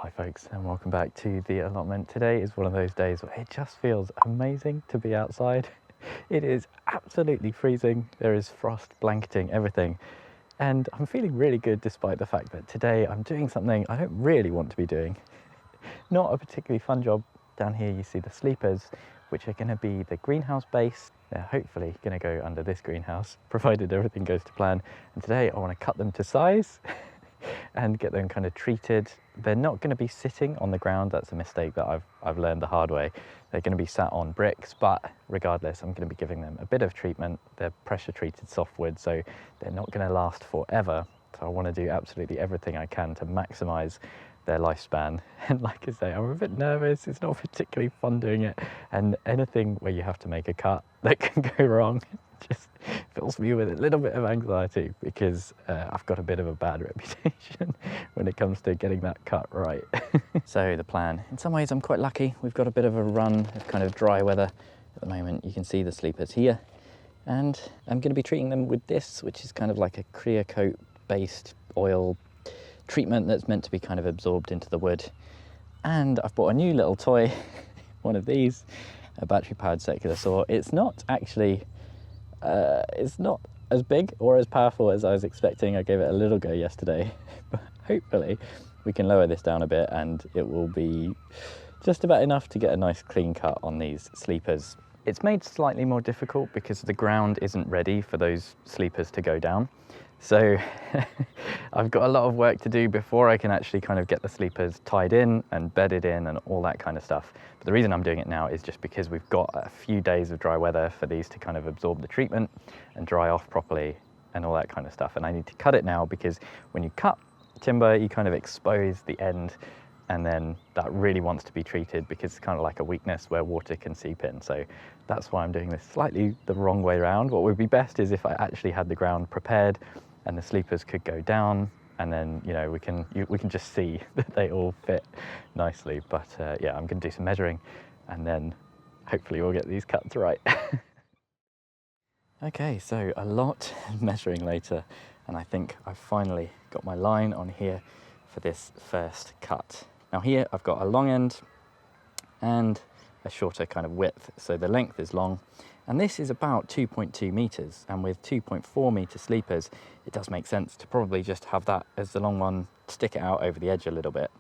Hi folks, and welcome back to the allotment. Today is one of those days where it just feels amazing to be outside. It is absolutely freezing. There is frost blanketing everything. And I'm feeling really good despite the fact that today I'm doing something I don't really want to be doing. Not a particularly fun job. Down here you see the sleepers, which are going to be the greenhouse base. They're hopefully going to go under this greenhouse, provided everything goes to plan. And today I want to cut them to size and get them kind of treated. They're not going to be sitting on the ground. That's a mistake that I've learned the hard way. They're going to be sat on bricks, but regardless, I'm going to be giving them a bit of treatment. They're pressure treated softwood, so they're not going to last forever. So I want to do absolutely everything I can to maximize their lifespan. And like I say, I'm a bit nervous. It's not particularly fun doing it. And anything where you have to make a cut that can go wrong just fills me with a little bit of anxiety, because I've got a bit of a bad reputation when it comes to getting that cut right. So the plan, in some ways I'm quite lucky. We've got a bit of a run of kind of dry weather at the moment. You can see the sleepers here, and I'm going to be treating them with this, which is kind of like a clear coat based oil treatment that's meant to be kind of absorbed into the wood. And I've bought a new little toy, one of these, a battery powered circular saw. It's not actually it's not as big or as powerful as I was expecting. I gave it a little go yesterday, but hopefully we can lower this down a bit and it will be just about enough to get a nice clean cut on these sleepers. It's made slightly more difficult because the ground isn't ready for those sleepers to go down. So I've got a lot of work to do before I can actually kind of get the sleepers tied in and bedded in and all that kind of stuff. But the reason I'm doing it now is just because we've got a few days of dry weather for these to kind of absorb the treatment and dry off properly and all that kind of stuff. And I need to cut it now because when you cut timber, you kind of expose the end, and then that really wants to be treated because it's kind of like a weakness where water can seep in. So that's why I'm doing this slightly the wrong way around. What would be best is if I actually had the ground prepared and the sleepers could go down, and then we can just see that they all fit nicely. But yeah, I'm going to do some measuring, and then hopefully we'll get these cuts right. Okay, so a lot of measuring later, and I think I've finally got my line on here for this first cut. Now here I've got a long end and a shorter kind of width, so the length is long, and this is about 2.2 meters, and with 2.4 meter sleepers it does make sense to probably just have that as the long one, stick it out over the edge a little bit.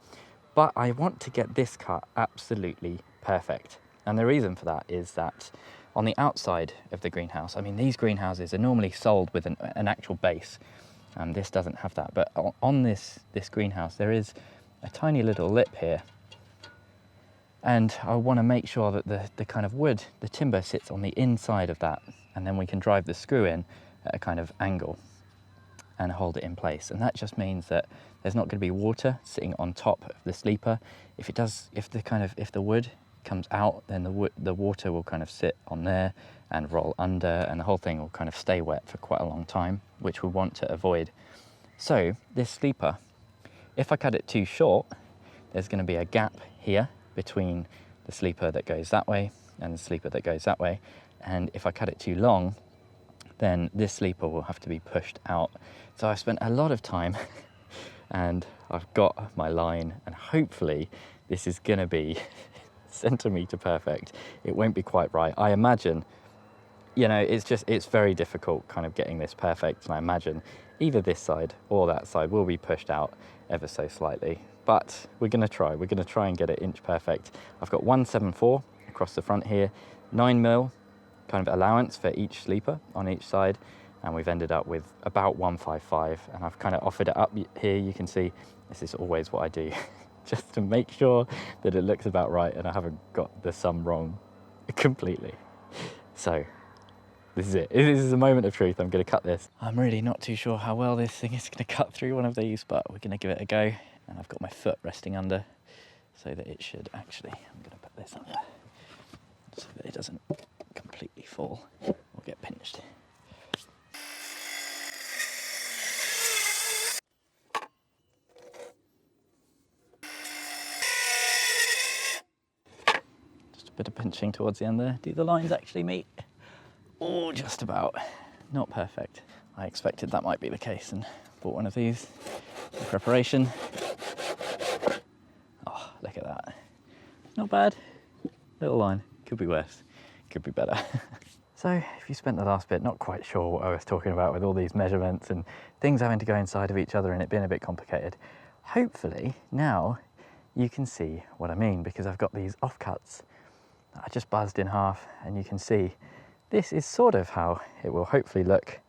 But I want to get this cut absolutely perfect, and the reason for that is that on the outside of the greenhouse, I mean, these greenhouses are normally sold with an actual base, and this doesn't have that, but on this greenhouse there is a tiny little lip here, and I want to make sure that the kind of wood, the timber, sits on the inside of that, and then we can drive the screw in at a kind of angle and hold it in place. And that just means that there's not going to be water sitting on top of the sleeper. If the wood comes out, then the water will kind of sit on there and roll under, and the whole thing will kind of stay wet for quite a long time, which we want to avoid. So this sleeper, if I cut it too short, there's going to be a gap here between the sleeper that goes that way and the sleeper that goes that way. And if I cut it too long, then this sleeper will have to be pushed out. So I've spent a lot of time and I've got my line, and hopefully this is going to be centimetre perfect. It won't be quite right. I imagine, it's very difficult kind of getting this perfect, and I imagine either this side or that side will be pushed out ever so slightly. But we're going to try and get it inch perfect. I've got 174 across the front here, 9mm kind of allowance for each sleeper on each side, and we've ended up with about 155, and I've kind of offered it up here. You can see this is always what I do just to make sure that it looks about right and I haven't got the sum wrong completely. So this is it. This is a moment of truth. I'm going to cut this. I'm really not too sure how well this thing is going to cut through one of these, but we're going to give it a go. And I've got my foot resting under so that it should actually, I'm going to put this under so that it doesn't completely fall or get pinched. Just a bit of pinching towards the end there. Do the lines actually meet? Oh, just about. Not perfect. I expected that might be the case and bought one of these in preparation. not bad. Little line, could be worse, could be better. So if you spent the last bit not quite sure what I was talking about with all these measurements and things having to go inside of each other and it being a bit complicated, hopefully now you can see what I mean, because I've got these offcuts that I just buzzed in half, and you can see this is sort of how it will hopefully look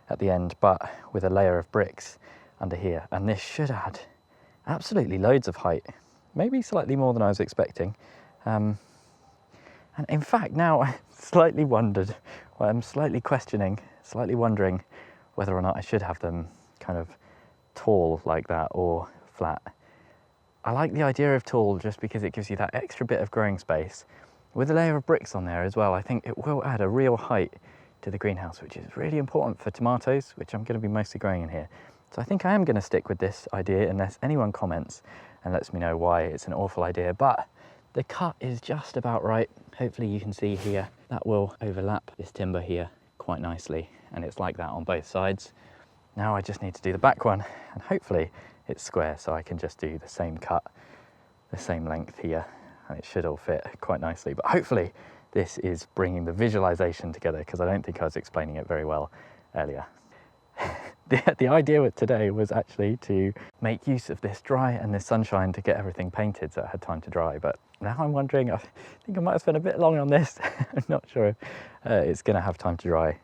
at the end, but with a layer of bricks under here. And this should add absolutely loads of height, maybe slightly more than I was expecting. And in fact, now I slightly wondered, well, I'm slightly questioning, slightly wondering whether or not I should have them kind of tall like that or flat. I like the idea of tall just because it gives you that extra bit of growing space. With a layer of bricks on there as well, I think it will add a real height to the greenhouse, which is really important for tomatoes, which I'm going to be mostly growing in here. So I think I am going to stick with this idea unless anyone comments and lets me know why it's an awful idea. But the cut is just about right. Hopefully you can see here that will overlap this timber here quite nicely, and it's like that on both sides. Now I just need to do the back one, and hopefully it's square, so I can just do the same cut, the same length here, and it should all fit quite nicely. But hopefully this is bringing the visualization together, because I don't think I was explaining it very well earlier. The idea with today was actually to make use of this dry and this sunshine to get everything painted so it had time to dry. But now I'm wondering, I think I might have spent a bit long on this. I'm not sure if it's going to have time to dry.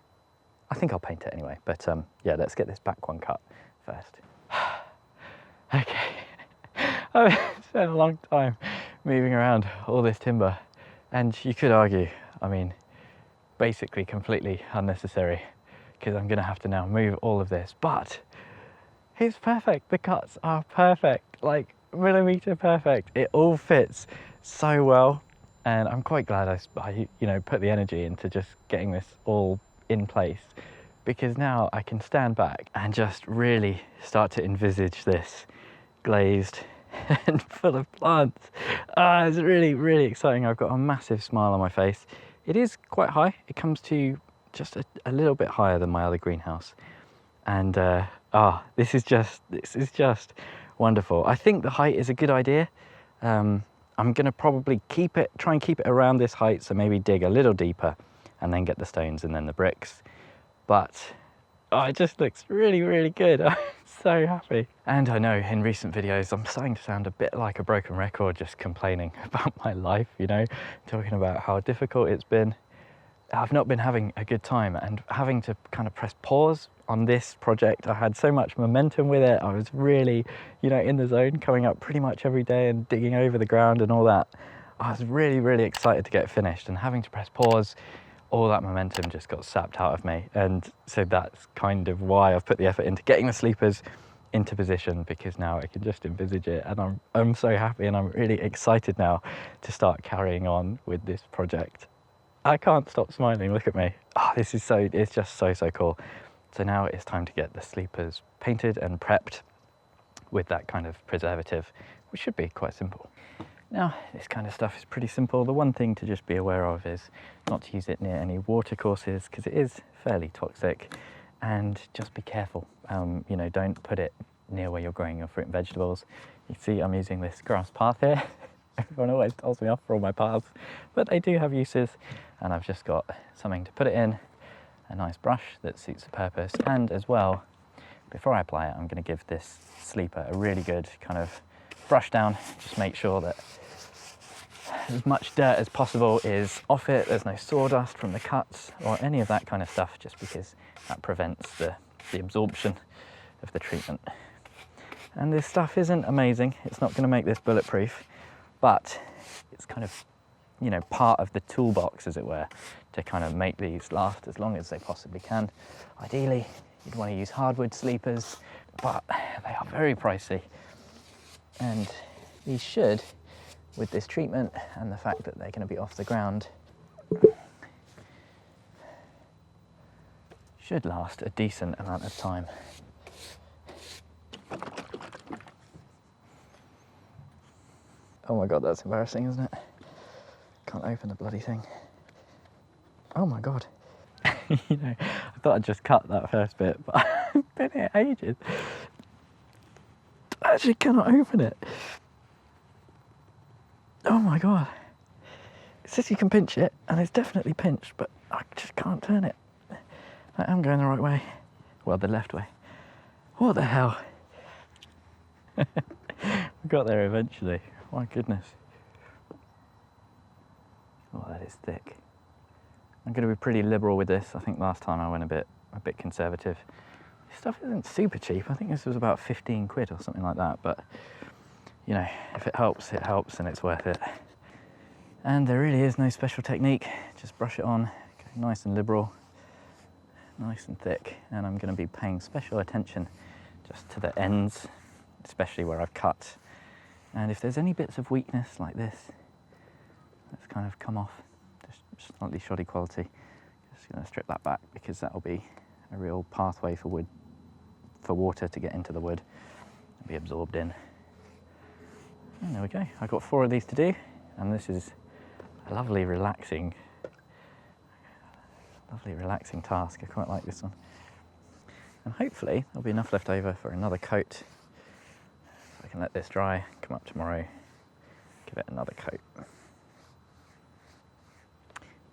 I think I'll paint it anyway. But yeah, let's get this back one cut first. Okay, I've spent a long time moving around all this timber, and you could argue, I mean, basically completely unnecessary, because I'm going to have to now move all of this, but it's perfect. The cuts are perfect, like millimeter perfect. It all fits so well, and I'm quite glad I put the energy into just getting this all in place, because now I can stand back and just really start to envisage this glazed and full of plants. It's really, really exciting. I've got a massive smile on my face. It is quite high. It comes to just a little bit higher than my other greenhouse, and this is just wonderful. I think the height is a good idea. I'm gonna probably try and keep it around this height, so maybe dig a little deeper and then get the stones and then the bricks. But it just looks really, really good. I'm so happy. And I know in recent videos I'm starting to sound a bit like a broken record, just complaining about my life, talking about how difficult it's been. I've not been having a good time, and having to kind of press pause on this project. I had so much momentum with it. I was really, in the zone, coming up pretty much every day and digging over the ground and all that. I was really, really excited to get it finished, and having to press pause, all that momentum just got sapped out of me. And so that's kind of why I've put the effort into getting the sleepers into position, because now I can just envisage it, and I'm so happy, and I'm really excited now to start carrying on with this project. I can't stop smiling, look at me. It's just so cool. So now it's time to get the sleepers painted and prepped with that kind of preservative, which should be quite simple. Now, this kind of stuff is pretty simple. The one thing to just be aware of is not to use it near any water courses, because it is fairly toxic, and just be careful. Don't put it near where you're growing your fruit and vegetables. You see I'm using this grass path here. Everyone always tells me off for all my paths, but they do have uses, and I've just got something to put it in, a nice brush that suits the purpose. And as well, before I apply it, I'm going to give this sleeper a really good kind of brush down. Just make sure that as much dirt as possible is off it. There's no sawdust from the cuts or any of that kind of stuff, just because that prevents the absorption of the treatment. And this stuff isn't amazing. It's not going to make this bulletproof, but it's kind of, part of the toolbox, as it were, to kind of make these last as long as they possibly can. Ideally, you'd want to use hardwood sleepers, but they are very pricey. And these should, with this treatment and the fact that they're going to be off the ground, should last a decent amount of time. Oh my God, that's embarrassing, isn't it? Can't open the bloody thing. Oh my God. I thought I'd just cut that first bit, but I've been here ages. I actually cannot open it. Oh my God. says you can pinch it, and it's definitely pinched, but I just can't turn it. I am going the right way. Well, the left way. What the hell? We got there eventually. My goodness. Oh, that is thick. I'm going to be pretty liberal with this. I think last time I went a bit conservative. This stuff isn't super cheap. I think this was about 15 quid or something like that, but you know, if it helps and it's worth it. And there really is no special technique. Just brush it on, go nice and liberal, nice and thick, and I'm going to be paying special attention just to the ends, especially where I've cut. And if there's any bits of weakness like this, that's kind of come off, just slightly shoddy quality, just going to strip that back, because that will be a real pathway for water to get into the wood and be absorbed in. And there we go. I've got 4 of these to do, and this is a lovely relaxing task. I quite like this one. And hopefully there'll be enough left over for another coat. So I can let this dry, come up tomorrow, give it another coat.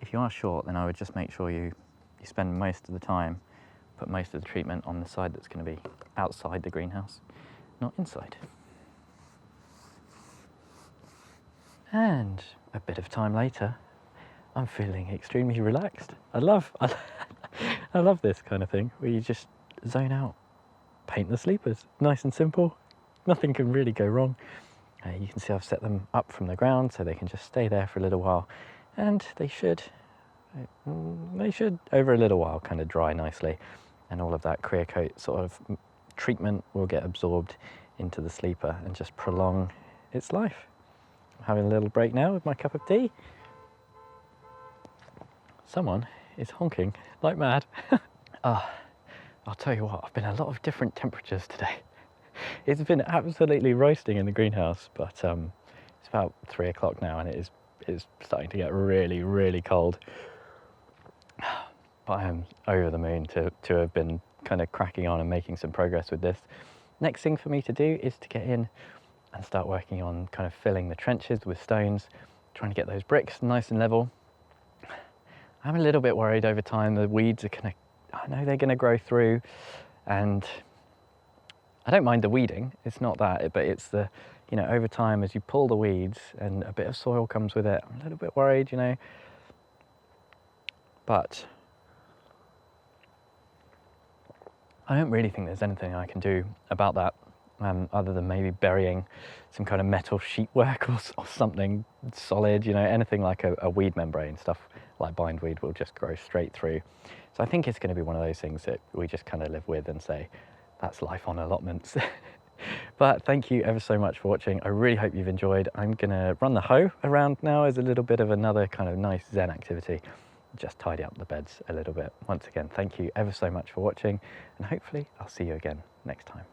If you are short, then I would just make sure you spend most of the time, put most of the treatment on the side that's going to be outside the greenhouse, not inside. And a bit of time later, I'm feeling extremely relaxed. I love this kind of thing, where you just zone out, paint the sleepers, nice and simple. Nothing can really go wrong. You can see I've set them up from the ground so they can just stay there for a little while, and they should over a little while kind of dry nicely, and all of that clear coat sort of treatment will get absorbed into the sleeper and just prolong its life. I'm having a little break now with my cup of tea. Someone is honking like mad. I'll tell you what, I've been a lot of different temperatures today. It's been absolutely roasting in the greenhouse, but it's about 3 o'clock now, and it's starting to get really, really cold. But I am over the moon to have been kind of cracking on and making some progress with this. Next thing for me to do is to get in and start working on kind of filling the trenches with stones, trying to get those bricks nice and level. I'm a little bit worried over time the weeds are I know they're gonna grow through, and I don't mind the weeding, it's not that, but it's the, you know, over time as you pull the weeds and a bit of soil comes with it, I'm a little bit worried, you know. But I don't really think there's anything I can do about that, other than maybe burying some kind of metal sheet work or something solid, you know, anything like a weed membrane. Stuff like bindweed will just grow straight through. So I think it's going to be one of those things that we just kind of live with and say, that's life on allotments. But thank you ever so much for watching. I really hope you've enjoyed. I'm going to run the hoe around now as a little bit of another kind of nice zen activity. Just tidy up the beds a little bit. Once again, thank you ever so much for watching, and hopefully I'll see you again next time.